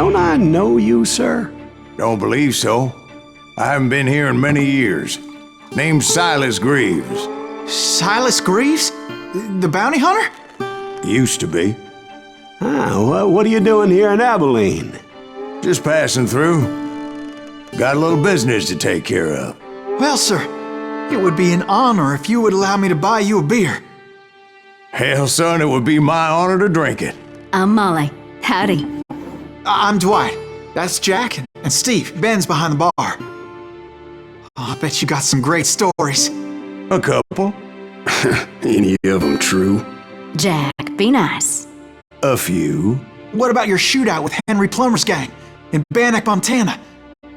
Don't I know you, sir? Don't believe so. I haven't been here in many years. Name's Silas Greaves. Silas Greaves? The bounty hunter? Used to be. What are you doing here in Abilene? Just passing through. Got a little business to take care of. Well, sir, it would be an honor if you would allow me to buy you a beer. Hell, son, it would be my honor to drink it. I'm Molly. Howdy. I'm Dwight. That's Jack and Steve. Ben's behind the bar. Oh, I bet you got some great stories. A couple. Any of them true? Jack, be nice. A few. What about your shootout with Henry Plummer's gang in Bannock, Montana?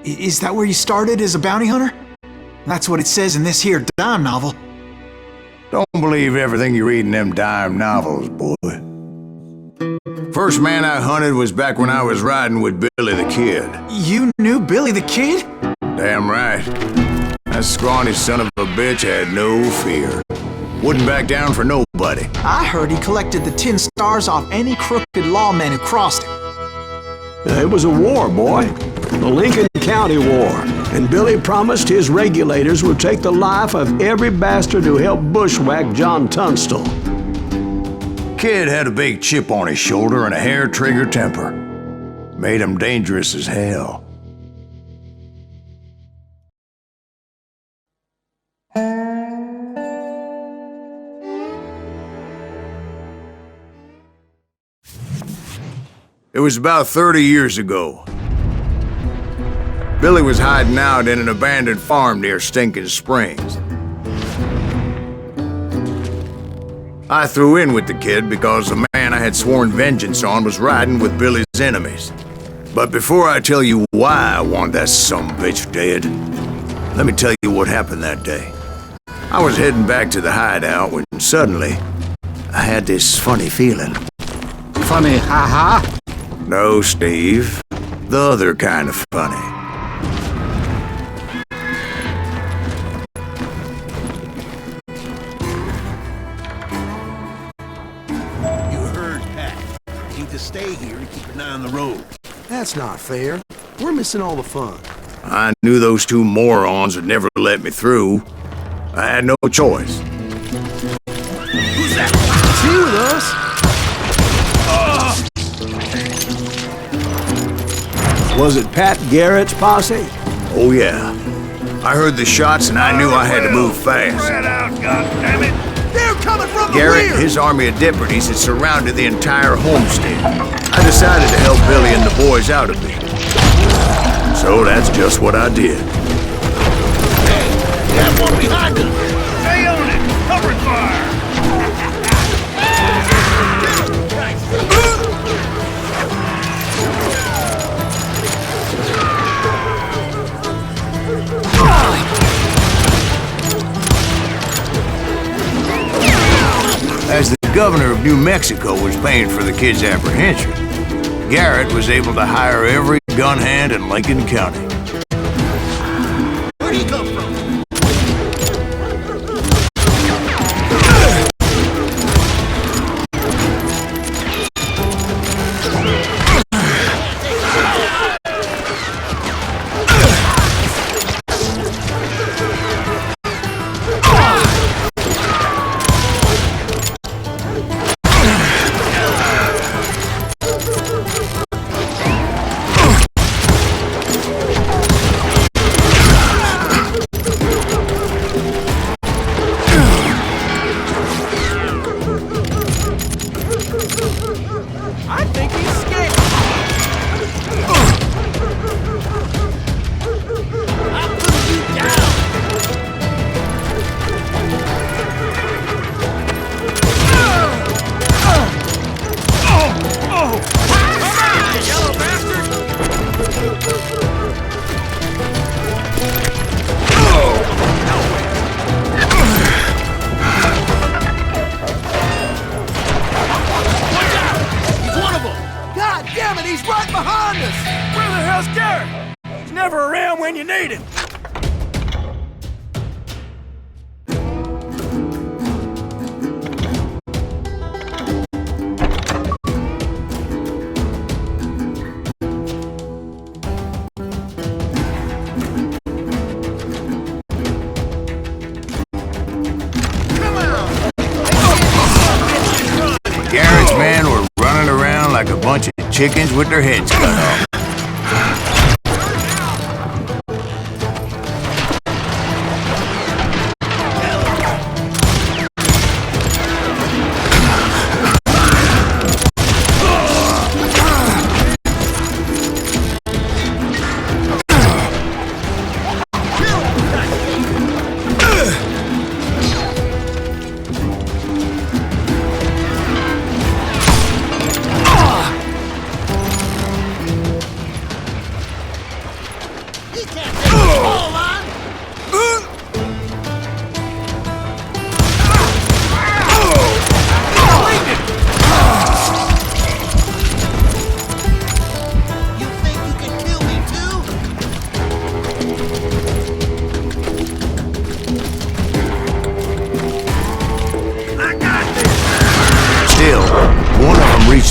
Is that where you started as a bounty hunter? That's what it says in this here dime novel. Don't believe everything you read in them dime novels, boy. First man I hunted was back when I was riding with Billy the Kid. You knew Billy the Kid? Damn right. That scrawny son of a bitch had no fear. Wouldn't back down for nobody. I heard he collected the 10 stars off any crooked lawman who crossed him. It was a war, boy. The Lincoln County War. And Billy promised his regulators would take the life of every bastard who helped bushwhack John Tunstall. Kid had a big chip on his shoulder and a hair-trigger temper. Made him dangerous as hell. It was about 30 years ago. Billy was hiding out in an abandoned farm near Stinking Springs. I threw in with the kid because the man I had sworn vengeance on was riding with Billy's enemies. But before I tell you why I want that sumbitch dead, let me tell you what happened that day. I was heading back to the hideout when suddenly I had this funny feeling. Funny, ha-ha? No, Steve. The other kind of funny. You heard Pat. You need to stay here and keep an eye on the road. That's not fair. We're missing all the fun. I knew those two morons would never let me through. I had no choice. Who's that? Is he with us? Was it Pat Garrett's posse? Oh yeah. I heard the shots and I knew I had to move fast. Spread out, goddammit! They're coming from the Garrett and rear! his army of deputies had surrounded the entire homestead. I decided to help Billy and the boys out a bit. So that's just what I did. Hey, that one behind us! Stay on it! Cover fire! As the governor of New Mexico was paying for the kid's apprehension, Garrett was able to hire every gun hand in Lincoln County. Where do you come from? when you need him. chickens with their heads cut off.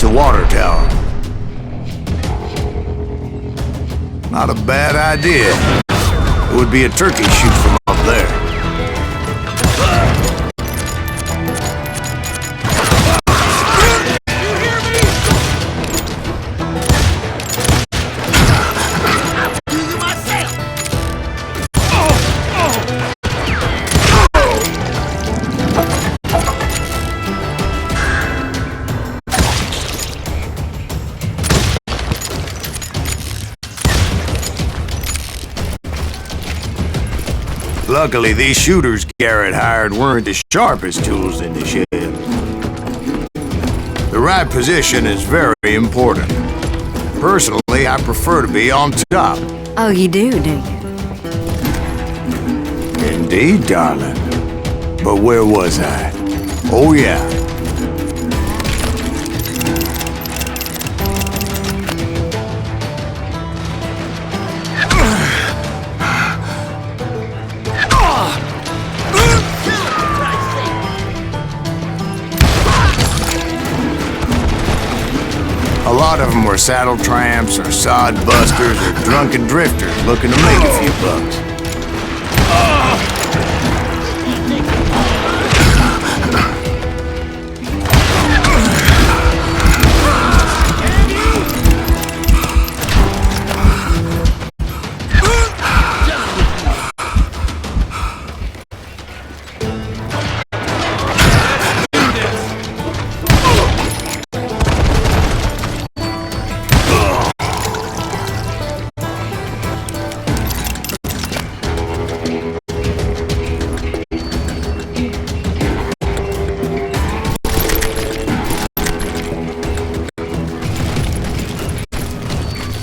The water tower. Not a bad idea. It would be a turkey shoot from up there. Luckily, these shooters Garrett hired weren't the sharpest tools in the shed. The right position is very important. Personally, I prefer to be on top. Oh, you do you? Indeed, darling. But where was I? Oh, yeah. A lot of them were saddle tramps or sod busters or drunken drifters looking to make a few bucks.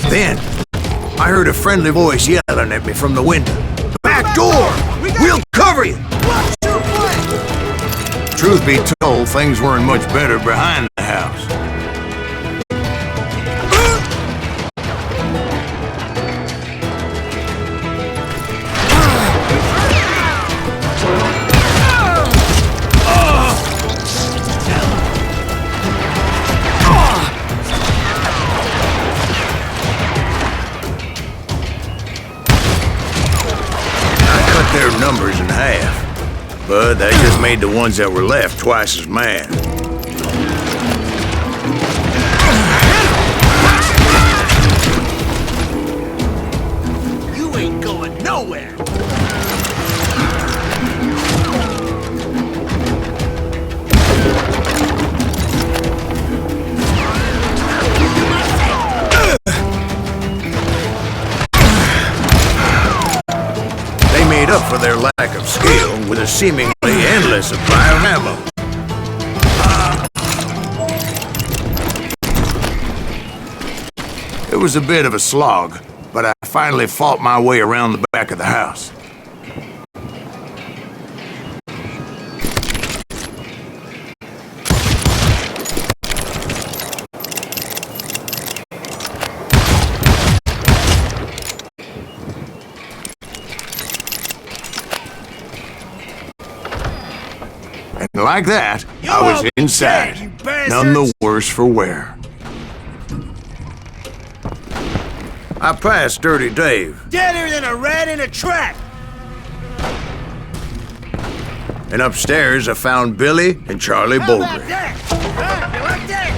Then, I heard a friendly voice yelling at me from the window. Back door! We'll cover you! Truth be told, things weren't much better behind the house. Their numbers in half, but that just made the ones that were left twice as mad. You ain't going nowhere! Made up for their lack of skill with a seemingly endless supply of ammo. It was a bit of a slog, but I finally fought my way around the back of the house. And like that, I was inside, none the worse for wear. I passed Dirty Dave. Deader than a rat in a trap! And upstairs, I found Billy and Charlie How about Bowdre. that? Huh? You like that?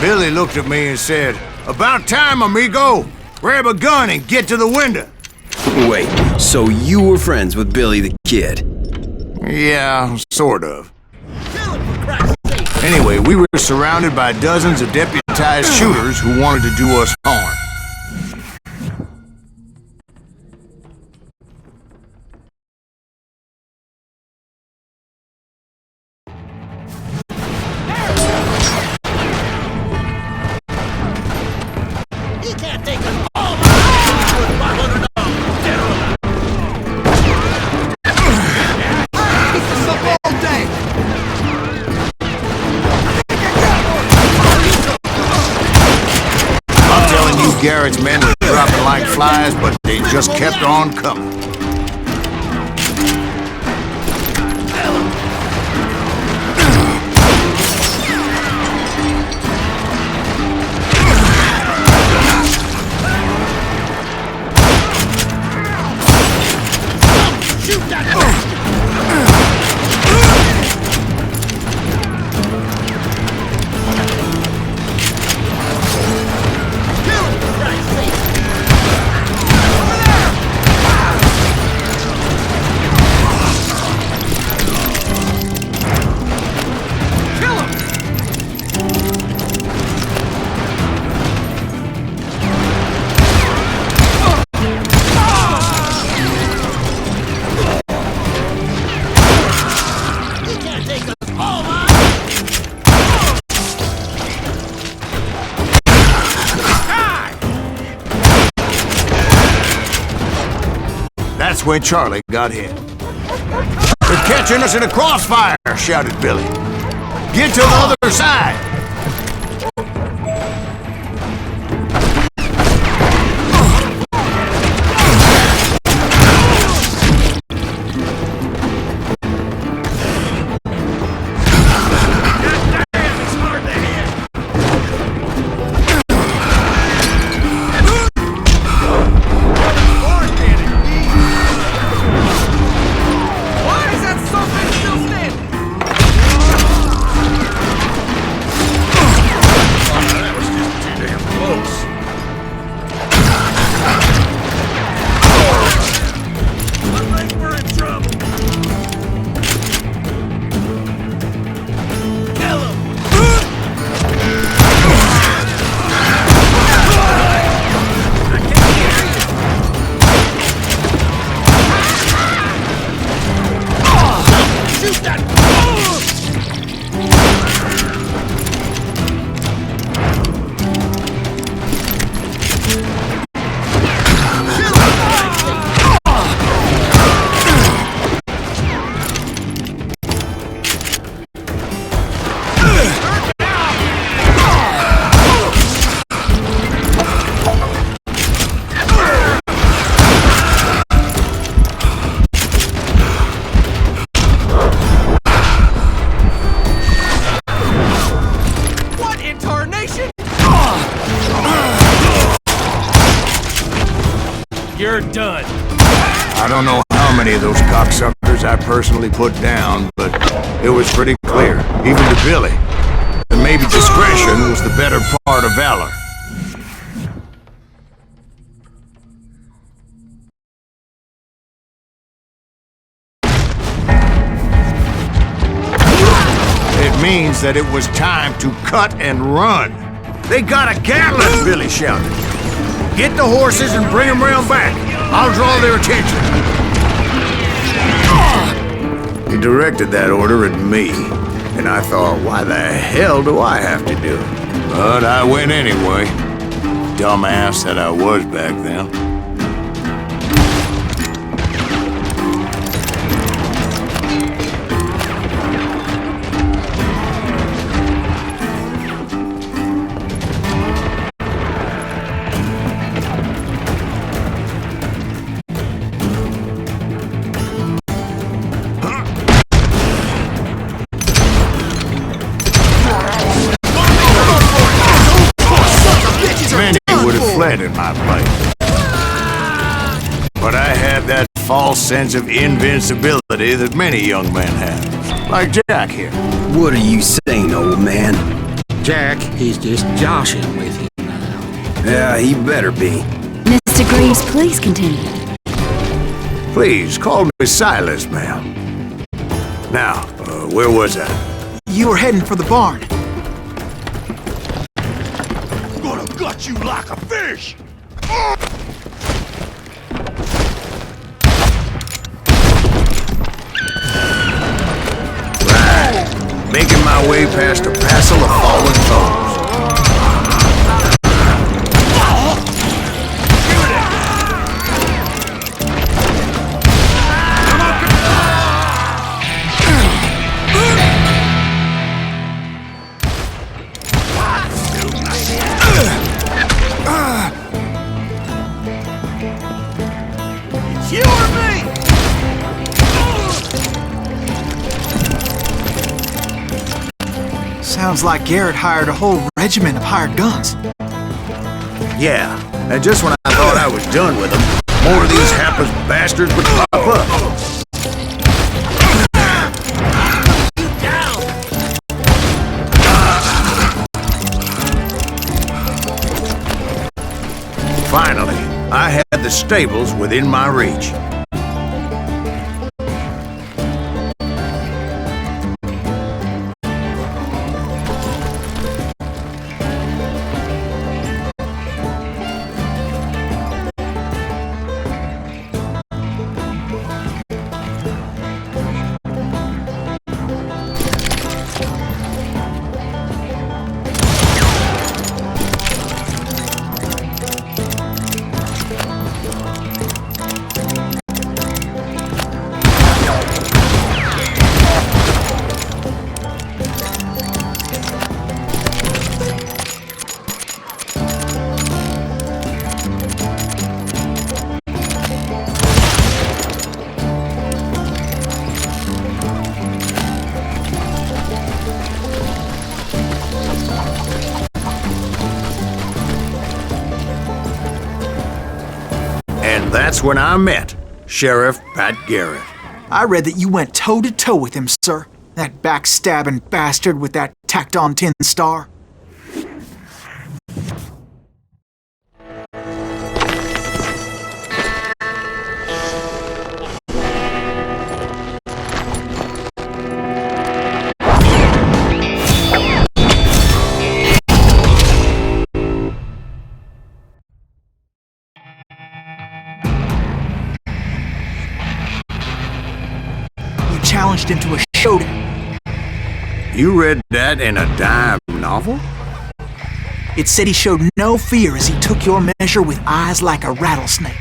Billy looked at me and said, "About time, amigo! Grab a gun and get to the window!" Wait, so you were friends with Billy the Kid? Yeah, sort of. Anyway, we were surrounded by dozens of deputized shooters who wanted to do us harm. Garrett's men were dropping like flies, but they just kept on coming. Shoot that! That's when Charlie got hit. "They're catching us in a crossfire!" shouted Billy. "Get to the other side!" You're done. I don't know how many of those cocksuckers I personally put down, but it was pretty clear, even to Billy, that maybe discretion was the better part of valor. It means that it was time to cut and run. "They got a Gatling!" Billy shouted. "Get the horses and bring them round back. I'll draw their attention." He directed that order at me, and I thought, why the hell do I have to do it? But I went anyway. Dumbass that I was back then. quiet in my place. But I had that false sense of invincibility that many young men have. Like Jack here. What are you saying, old man? Jack, he's just joshing with you now. Yeah, he better be. Mr. Greaves, please continue. Please, call me Silas, ma'am. Now, where was I? You were heading for the barn. Gonna gut you like a fish! Making my way past a passel of fallen foes. You or me? Sounds like Garrett hired a whole regiment of hired guns. Yeah, and just when I thought I was done with them, more of these hapless bastards would pop up. Finally, I had the stables within my reach. That's when I met Sheriff Pat Garrett. I read that you went toe-to-toe with him, sir. That backstabbing bastard with that tacked-on tin star. Challenged him to a showdown. You read that in a dime novel? It said he showed no fear as he took your measure with eyes like a rattlesnake.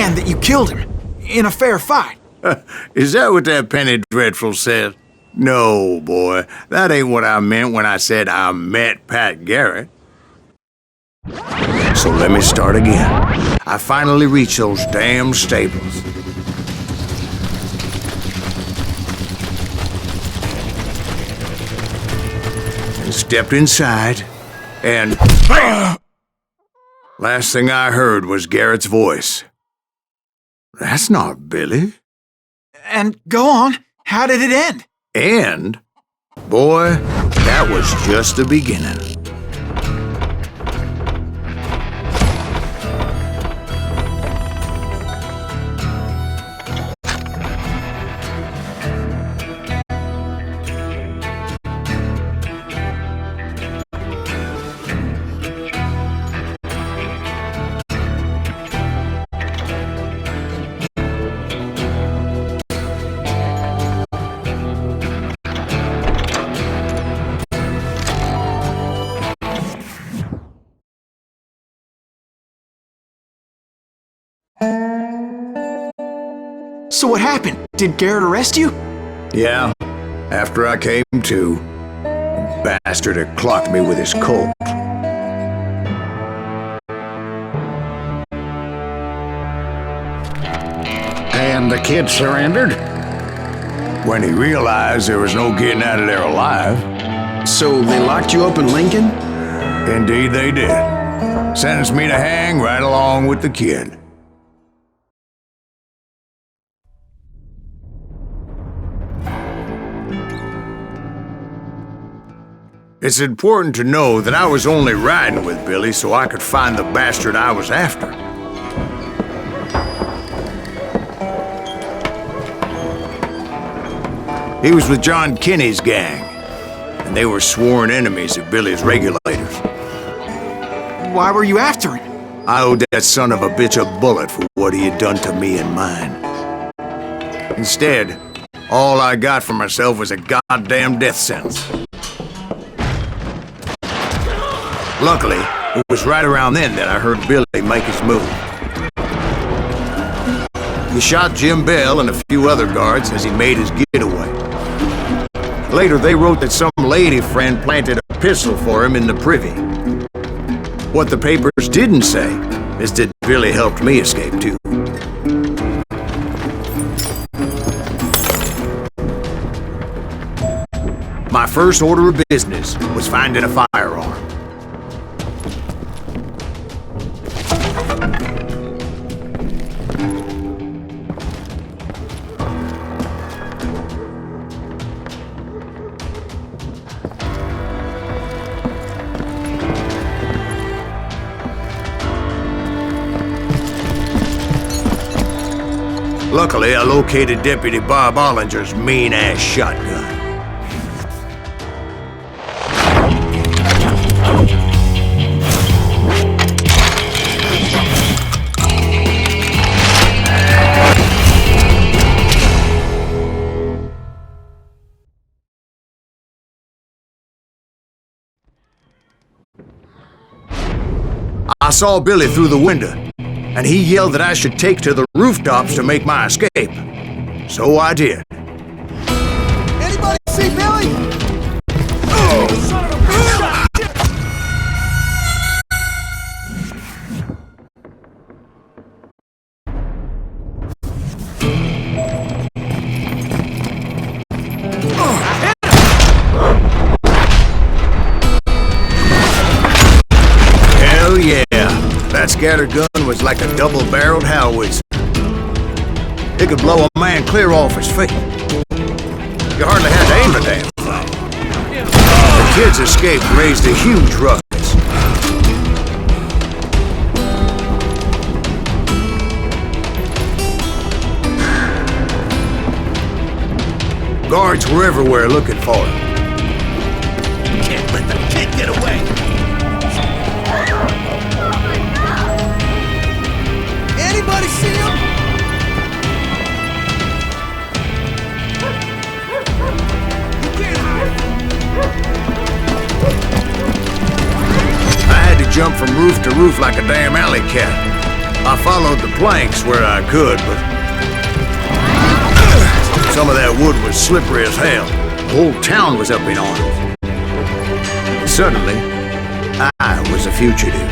and that you killed him in a fair fight. Is that what that Penny Dreadful said? No, boy. That ain't what I meant when I said I met Pat Garrett. So let me start again. I finally reached those damn stables. And stepped inside, and... Last thing I heard was Garrett's voice. That's not Billy. And go on, how did it end? And, boy, that was just the beginning. So what happened? Did Garrett arrest you? Yeah, after I came to, the bastard had clocked me with his Colt. And the kid surrendered? When he realized there was no getting out of there alive. So they locked you up in Lincoln? Indeed they did. Sentenced me to hang right along with the kid. It's important to know that I was only riding with Billy so I could find the bastard I was after. He was with John Kinney's gang, and they were sworn enemies of Billy's regulators. Why were you after him? I owed that son of a bitch a bullet for what he had done to me and mine. Instead, all I got for myself was a goddamn death sentence. Luckily, it was right around then that I heard Billy make his move. He shot Jim Bell and a few other guards as he made his getaway. Later, they wrote that some lady friend planted a pistol for him in the privy. What the papers didn't say is that Billy helped me escape too. My first order of business was finding a firearm. Luckily, I located Deputy Bob Ollinger's mean-ass shotgun. I saw Billy through the window, and he yelled that I should take to the rooftops to make my escape. So I did. Anybody see Billy? Oh, son of a bitch! Hell yeah! That scattered gun was like a double-barreled howitzer. It could blow a man clear off his feet. You hardly had to aim a damn thing. The kid's escape raised a huge ruckus. Guards were everywhere looking for him. Can't let the kid get away! Anybody see him? I had to jump from roof to roof like a damn alley cat. I followed the planks where I could, but some of that wood was slippery as hell. The whole town was up in arms. Suddenly, I was a fugitive.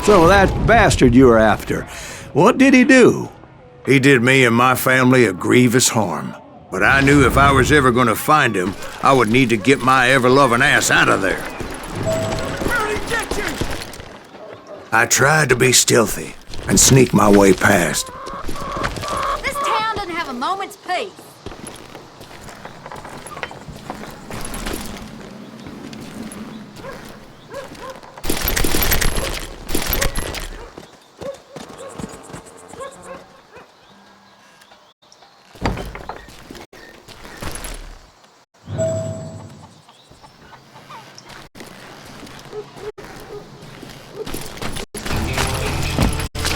So that bastard you were after, what did he do? He did me and my family a grievous harm. But I knew if I was ever going to find him, I would need to get my ever-loving ass out of there. I tried to be stealthy and sneak my way past. This town doesn't have a moment's peace.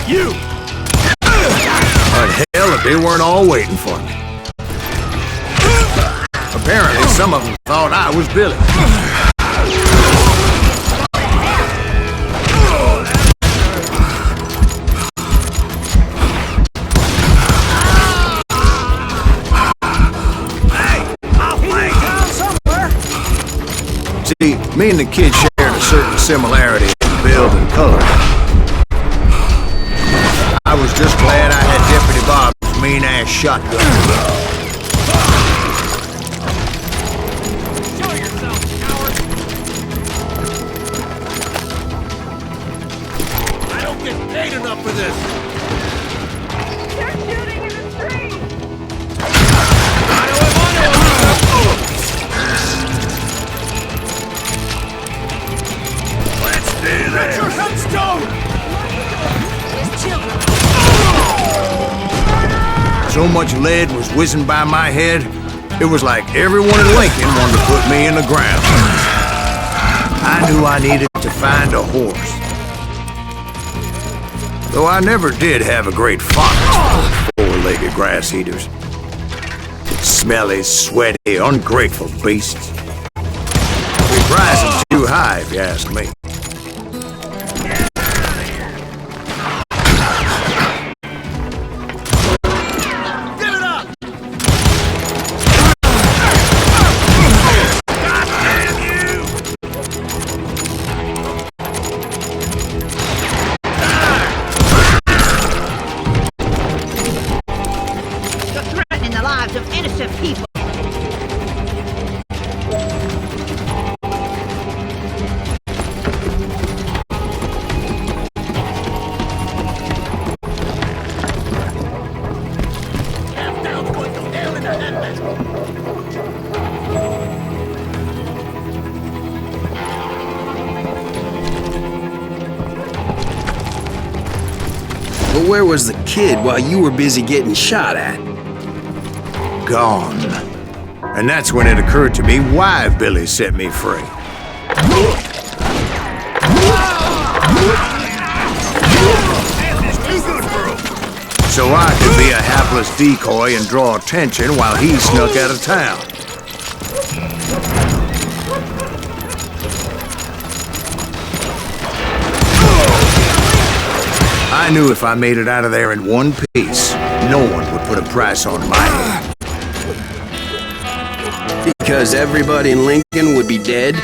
You! But hell, if they weren't all waiting for me. Apparently, some of them thought I was Billy. See, me and the kid shared a certain similarity in build and color. I was just glad I had Deputy Bob's mean-ass shotgun. Show yourself, coward! I don't get paid enough for this! They're shooting in the street! Let's do this! Get your headstone! There's children. So much lead was whizzing by my head, it was like everyone in Lincoln wanted to put me in the ground. I knew I needed to find a horse. Though I never did have a great fondness for four-legged grass eaters. Smelly, sweaty, ungrateful beasts. The price is too high, if you ask me. The lives of innocent people. But where was the kid while you were busy getting shot at? Gone. And that's when it occurred to me why Billy set me free. So I could be a hapless decoy and draw attention while he snuck out of town. I knew if I made it out of there in one piece, no one would put a price on my head. Because everybody in Lincoln would be dead?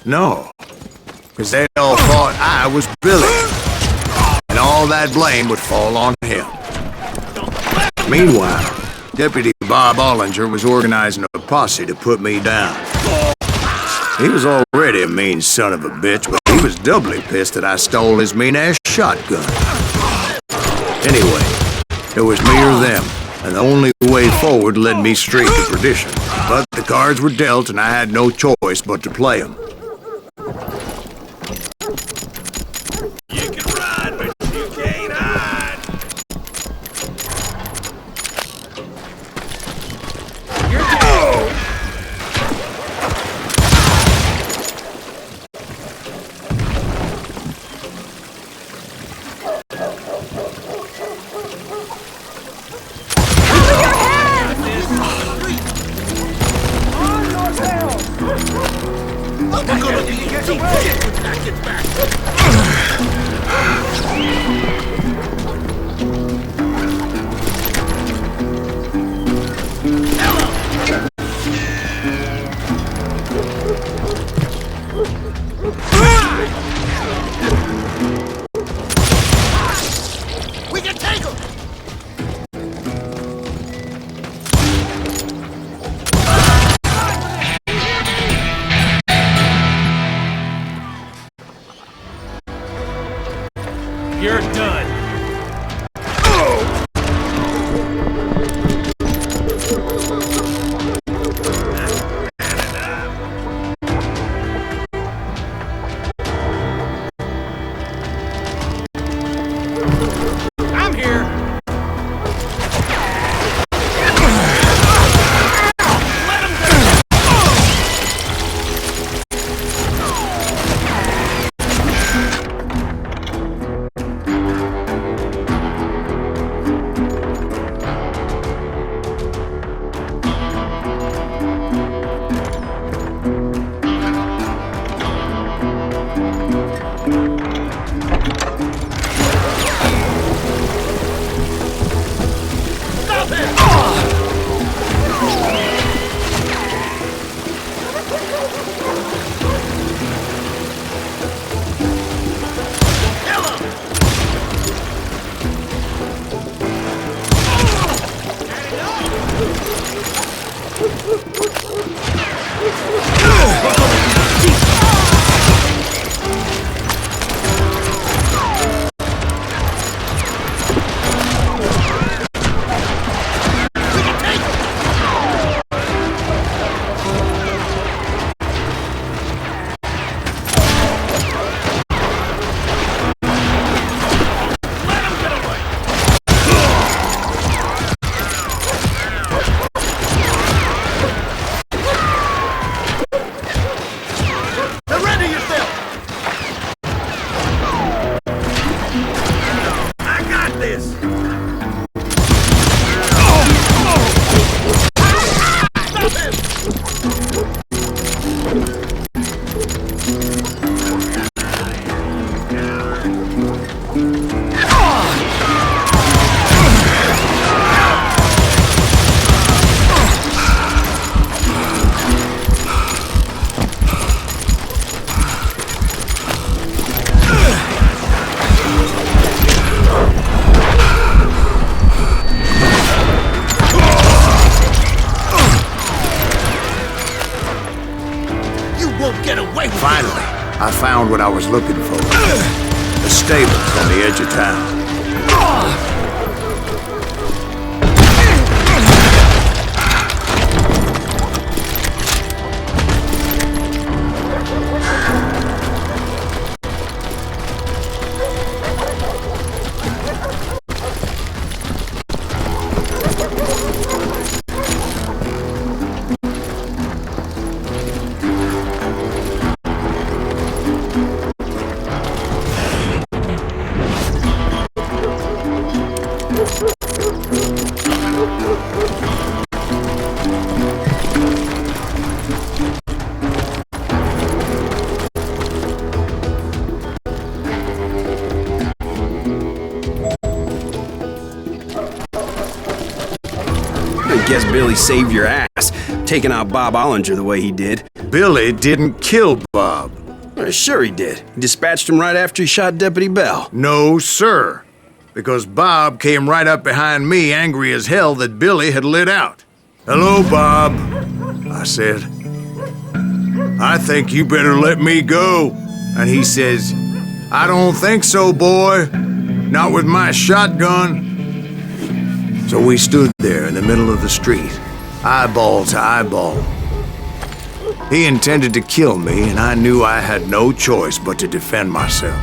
No, because they all thought I was Billy, and all that blame would fall on him. Meanwhile, Deputy Bob Ollinger was organizing a posse to put me down. He was already a mean son of a bitch, but he was doubly pissed that I stole his mean-ass shotgun. Anyway, it was me or them, and the only way forward led me straight to perdition. But the cards were dealt, and I had no choice but to play them. You can run, but you can't hide. We can take him! You're done. I'm here. Finally, I found what I was looking for. The stables on the edge of town. I guess Billy saved your ass. taking out Bob Ollinger the way he did. Billy didn't kill Bob. Sure he did. He dispatched him right after he shot Deputy Bell. No, sir. Because Bob came right up behind me, angry as hell that Billy had lit out. "Hello, Bob," I said. "I think you better let me go." And he says, "I don't think so, boy. Not with my shotgun." So we stood there in the middle of the street, eyeball to eyeball. He intended to kill me, and I knew I had no choice but to defend myself.